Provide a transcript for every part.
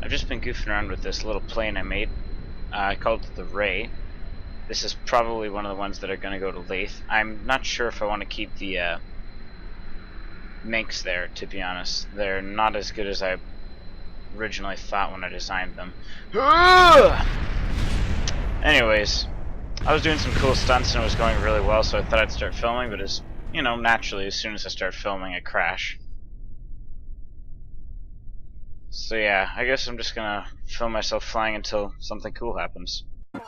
I've just been goofing around with this little plane I made. I called it the Ray. This is probably one of the ones that are going to go to Lathe. I'm not sure if I want to keep the minks there, to be honest. They're not as good as I originally thought when I designed them. Anyways, I was doing some cool stunts and it was going really well, so I thought I'd start filming, but as you know, naturally, as soon as I start filming, I crash. So yeah, I guess I'm just gonna film myself flying until something cool happens. Baby,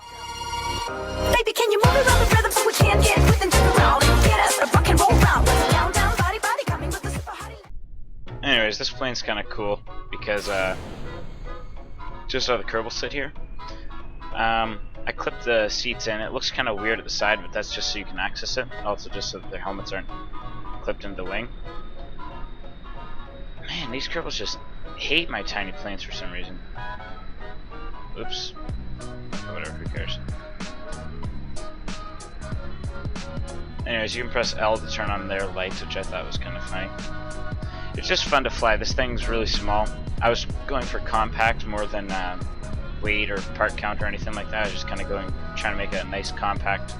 can you move around the rhythm so we can get with into the round and get us a rock and roll round? Down, down, body, body, coming with the super hottie. Anyways, this plane's kind of cool because just saw the Kerbal sit here. I clipped the seats in. It looks kind of weird at the side, but that's just so you can access it. Also, just so that their helmets aren't clipped into the wing. Man, these Kerbals just hate my tiny planes for some reason. Oops. Whatever, who cares? Anyways, you can press L to turn on their lights, which I thought was kind of funny. It's just fun to fly. This thing's really small. I was going for compact more than weight or part count or anything like that. I was just kind of trying to make a nice compact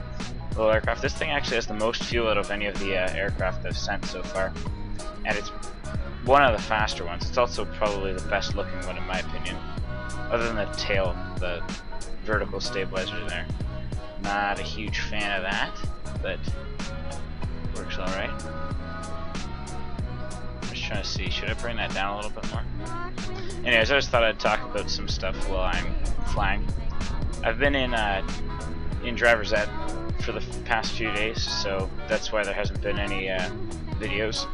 little aircraft. This thing actually has the most fuel out of any of the aircraft I've sent so far, and it's one of the faster ones. It's also probably the best looking one in my opinion, other than the tail, the vertical stabilizer there. Not a huge fan of that, but works alright. I'm just trying to see, should I bring that down a little bit more? Anyways, I just thought I'd talk about some stuff while I'm flying. I've been in driver's ed for the past few days, so that's why there hasn't been any videos.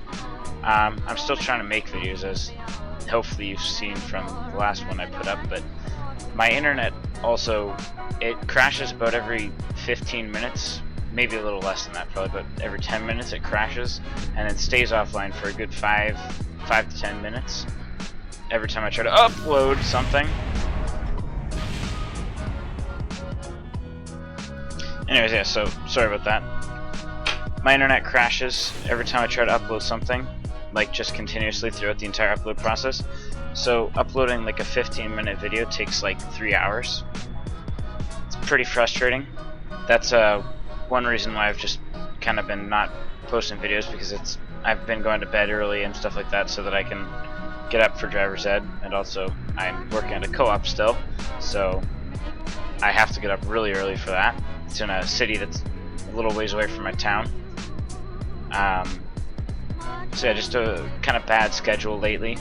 I'm still trying to make videos, as hopefully you've seen from the last one I put up, but my internet also, it crashes about every 15 minutes, maybe a little less than that probably, but every 10 minutes it crashes, and then stays offline for a good 5 to 10 minutes every time I try to upload something. Anyways, yeah, so sorry about that. My internet crashes every time I try to upload something, like just continuously throughout the entire upload process. So uploading like a 15-minute video takes like 3 hours. It's pretty frustrating. That's one reason why I've just kind of been not posting videos, because I've been going to bed early and stuff like that so that I can get up for driver's ed, and also I'm working at a co-op still, so I have to get up really early for that. It's in a city that's a little ways away from my town. So yeah, just a kind of bad schedule lately.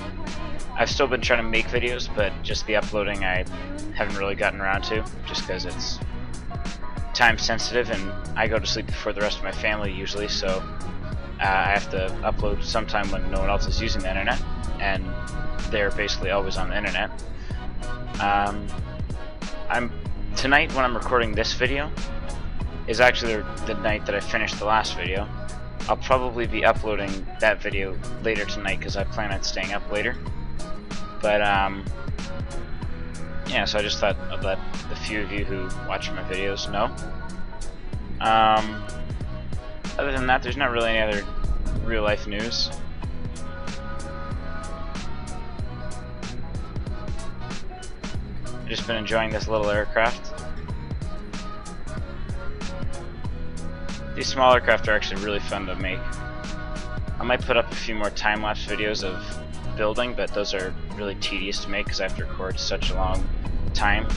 I've still been trying to make videos, but just the uploading I haven't really gotten around to, just because it's time sensitive and I go to sleep before the rest of my family usually, so I have to upload sometime when no one else is using the internet, and they're basically always on the internet. Tonight when I'm recording this video is actually the night that I finished the last video. I'll probably be uploading that video later tonight because I plan on staying up later. But yeah, so I just thought I'd let the few of you who watch my videos know. Other than that, there's not really any other real life news. I've just been enjoying this little aircraft. These small aircraft are actually really fun to make. I might put up a few more time-lapse videos of building, but those are really tedious to make because I have to record such a long time.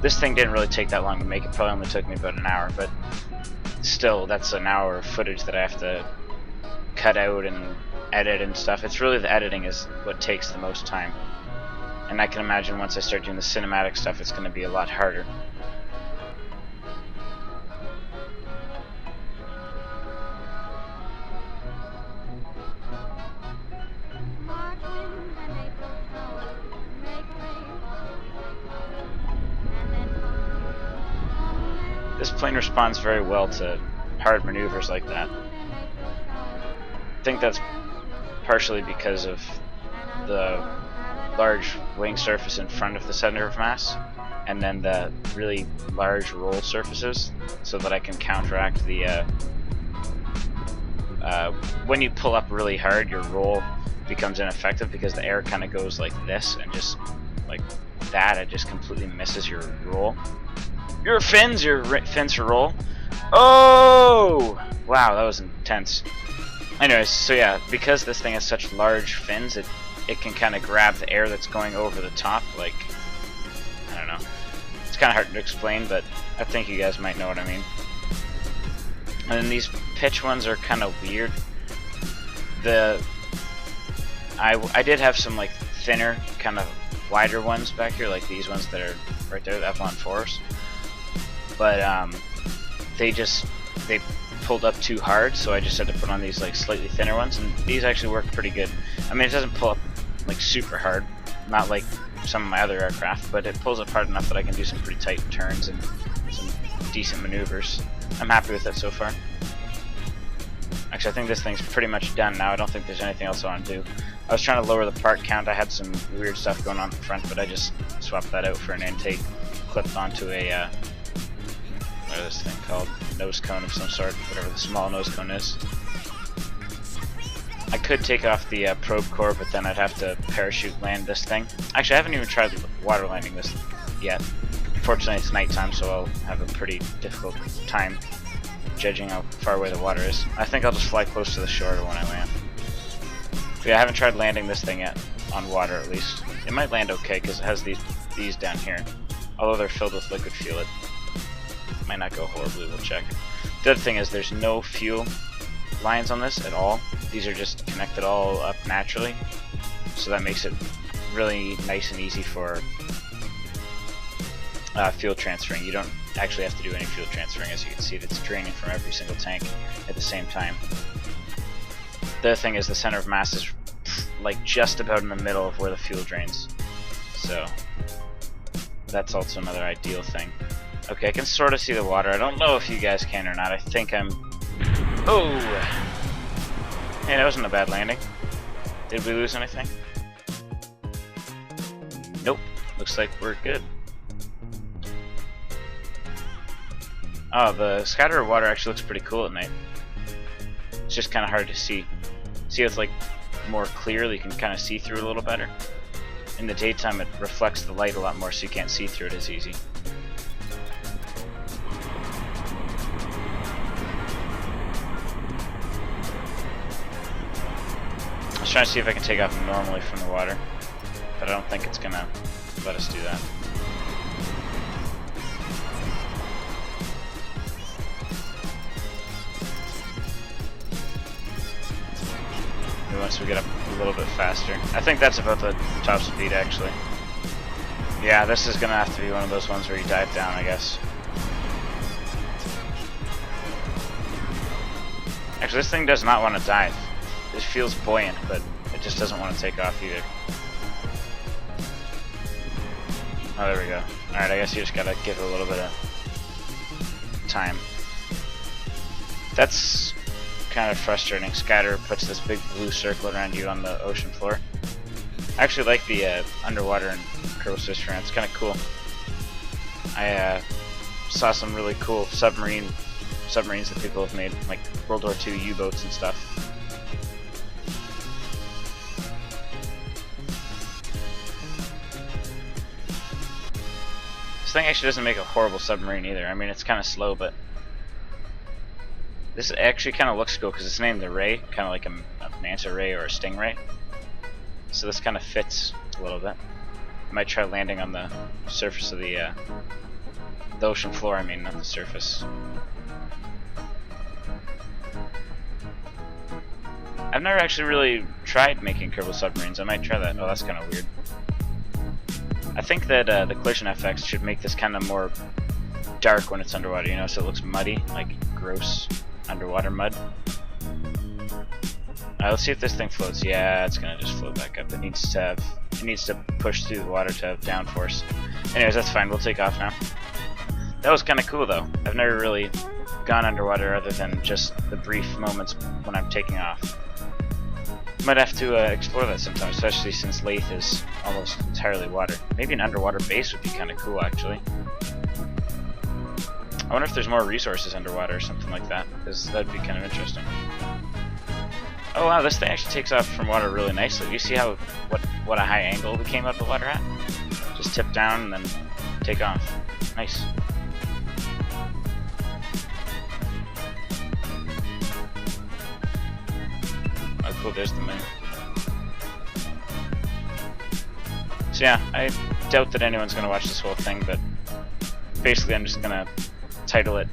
This thing didn't really take that long to make. It probably only took me about an hour, but still, that's an hour of footage that I have to cut out and edit and stuff. It's really the editing is what takes the most time. And I can imagine once I start doing the cinematic stuff, it's going to be a lot harder. This plane responds very well to hard maneuvers like that. I think that's partially because of the large wing surface in front of the center of mass, and then the really large roll surfaces, so that I can counteract the when you pull up really hard, your roll becomes ineffective because the air kind of goes like this and just like that, it just completely misses your roll. Your fins for roll. Oh! Wow, that was intense. Anyways, so yeah, because this thing has such large fins, it can kind of grab the air that's going over the top, like, I don't know. It's kind of hard to explain, but I think you guys might know what I mean. And then these pitch ones are kind of weird. I did have some like thinner, kind of wider ones back here, like these ones that are right there, the Epsilon 4s. But they pulled up too hard, so I just had to put on these like slightly thinner ones, and these actually work pretty good. I mean, it doesn't pull up like super hard, not like some of my other aircraft, but it pulls up hard enough that I can do some pretty tight turns and some decent maneuvers. I'm happy with it so far. Actually, I think this thing's pretty much done now. I don't think there's anything else I want to do. I was trying to lower the part count. I had some weird stuff going on in the front, but I just swapped that out for an intake clipped onto a what is this thing called? Nose cone of some sort, whatever the small nose cone is. I could take off the probe core, but then I'd have to parachute land this thing. Actually, I haven't even tried water landing this yet. Fortunately, it's nighttime, so I'll have a pretty difficult time judging how far away the water is. I think I'll just fly close to the shore when I land. But yeah, I haven't tried landing this thing yet, on water at least. It might land okay, because it has these down here. Although they're filled with liquid fuel, it might not go horribly, we'll check. The other thing is there's no fuel lines on this at all. These are just connected all up naturally, so that makes it really nice and easy for fuel transferring. You don't actually have to do any fuel transferring. As you can see, it's draining from every single tank at the same time. The other thing is the center of mass is like just about in the middle of where the fuel drains, so that's also another ideal thing. Okay, I can sort of see the water. I don't know if you guys can or not. I think I'm... Oh! Hey, that wasn't a bad landing. Did we lose anything? Nope. Looks like we're good. Oh, the scatter of water actually looks pretty cool at night. It's just kind of hard to see. See, it's like more clear, you can kind of see through it a little better. In the daytime, it reflects the light a lot more, so you can't see through it as easy. I was trying to see if I can take off normally from the water, but I don't think it's gonna let us do that. Once we get up a little bit faster. I think that's about the top speed actually. Yeah, this is gonna have to be one of those ones where you dive down, I guess. Actually, this thing does not want to dive. It feels buoyant, but it just doesn't want to take off either. Oh, there we go. Alright, I guess you just gotta give it a little bit of time. That's kind of frustrating. Scatter puts this big blue circle around you on the ocean floor. I actually like the underwater and Kerbal Space Program. It's kind of cool. I saw some really cool submarines that people have made, like World War II U-boats and stuff. This thing actually doesn't make a horrible submarine either. I mean, it's kind of slow, but this actually kind of looks cool because it's named the Ray, kind of like a manta ray or a stingray. So this kind of fits a little bit. I might try landing on the surface of the ocean floor. I mean, not the surface. I've never actually really tried making Kerbal submarines. I might try that. Oh, that's kind of weird. I think that the collision FX should make this kind of more dark when it's underwater, you know, so it looks muddy, like gross underwater mud. Let's see if this thing floats. Yeah, it's gonna just float back up. It needs to push through the water to have downforce. Anyways, that's fine. We'll take off now. That was kind of cool though. I've never really gone underwater other than just the brief moments when I'm taking off. Might have to explore that sometime, especially since Lathe is almost entirely water. Maybe an underwater base would be kind of cool, actually. I wonder if there's more resources underwater or something like that, because that'd be kind of interesting. Oh wow, this thing actually takes off from water really nicely. Do you see how what a high angle we came out of the water at? tip down, and then take off. Nice. Oh cool, there's the moon. So yeah, I doubt that anyone's gonna watch this whole thing, but basically I'm just gonna title it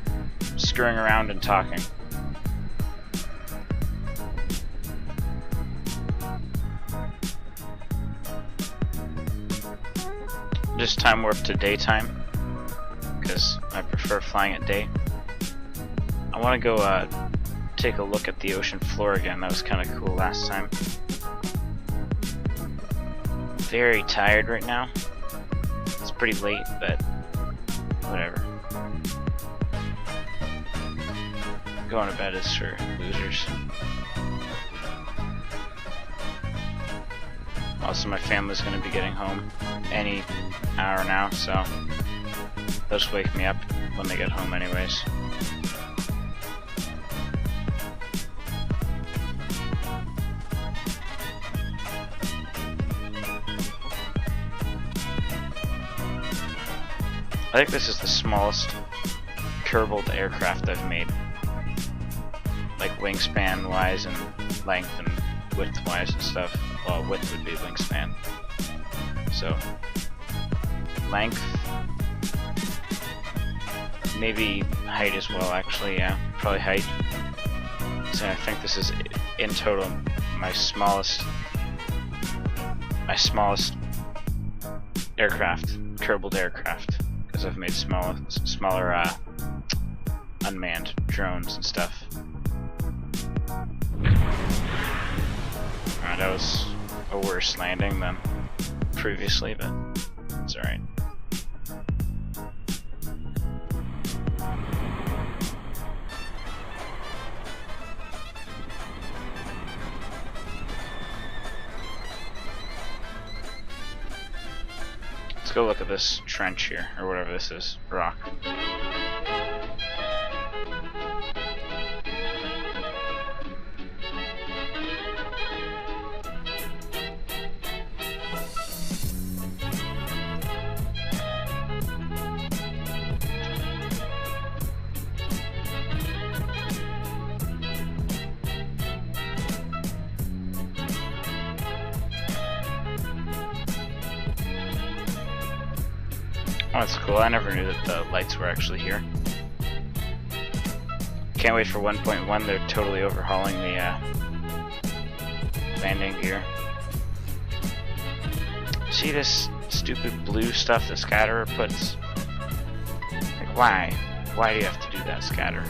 Screwing Around and Talking. Just time warp to daytime, because I prefer flying at day. I want to go take a look at the ocean floor again. That was kind of cool last time. Very tired right now. It's pretty late, but whatever. Going to bed is for losers. Also, my family's going to be getting home any hour now, so they'll just wake me up when they get home anyways. I think this is the smallest Kerbal aircraft I've made. Like wingspan wise and length and width wise and stuff. Well, width would be wingspan. So, length, maybe height as well actually, yeah, probably height. So I think this is in total my smallest aircraft, Kerbal aircraft, because I've made smaller unmanned drones and stuff. Alright, that was a worse landing than previously, but it's alright. Let's go look at this trench here, or whatever this is, rock. Oh, that's cool. I never knew that the lights were actually here. Can't wait for 1.1. They're totally overhauling the landing gear. See this stupid blue stuff that Scatterer puts? Like, why? Why do you have to do that, Scatter?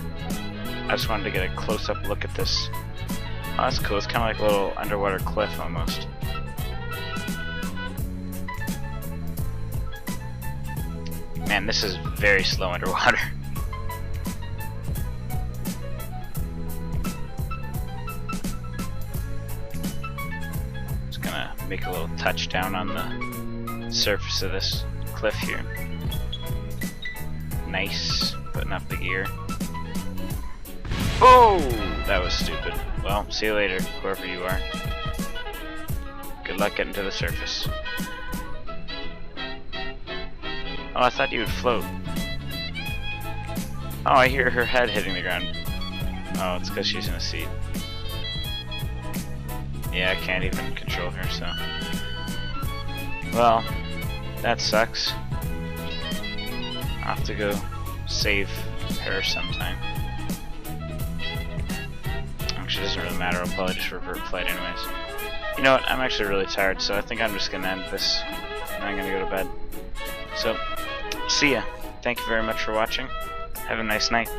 I just wanted to get a close-up look at this. Oh, that's cool. It's kind of like a little underwater cliff almost. Man, this is very slow underwater. Just gonna make a little touchdown on the surface of this cliff here. Nice, putting up the gear. Oh, that was stupid. Well, see you later, whoever you are. Good luck getting to the surface. Oh, I thought you would float. Oh, I hear her head hitting the ground. Oh, it's because she's in a seat. Yeah, I can't even control her, so... Well, that sucks. I'll have to go save her sometime. Actually, it doesn't really matter. I'll probably just revert flight anyways. You know what? I'm actually really tired, so I think I'm just going to end this. And I'm going to go to bed. So, see ya. Thank you very much for watching. Have a nice night.